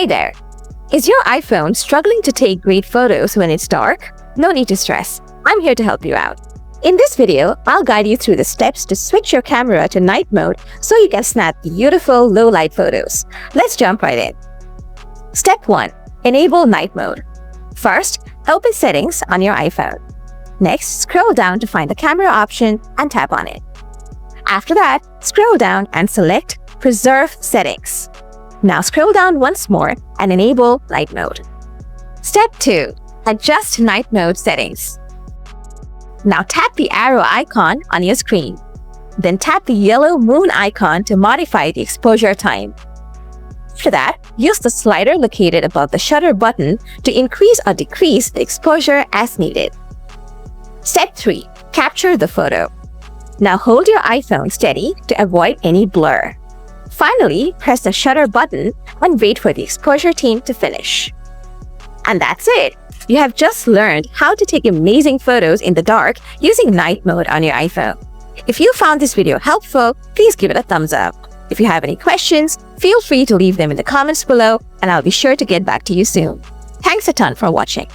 Hey there! Is your iPhone struggling to take great photos when it's dark? No need to stress. I'm here to help you out. In this video, I'll guide you through the steps to switch your camera to night mode so you can snap beautiful low-light photos. Let's jump right in. Step 1. Enable night mode. First, open Settings on your iPhone. Next, scroll down to find the camera option and tap on it. After that, scroll down and select Preserve Settings. Now scroll down once more and enable night mode. Step 2. Adjust night mode settings. Now tap the arrow icon on your screen. Then tap the yellow moon icon to modify the exposure time. After that, use the slider located above the shutter button to increase or decrease the exposure as needed. Step 3. Capture the photo. Now hold your iPhone steady to avoid any blur. Finally, press the shutter button and wait for the exposure time to finish. And that's it! You have just learned how to take amazing photos in the dark using night mode on your iPhone. If you found this video helpful, please give it a thumbs up. If you have any questions, feel free to leave them in the comments below and I'll be sure to get back to you soon. Thanks a ton for watching.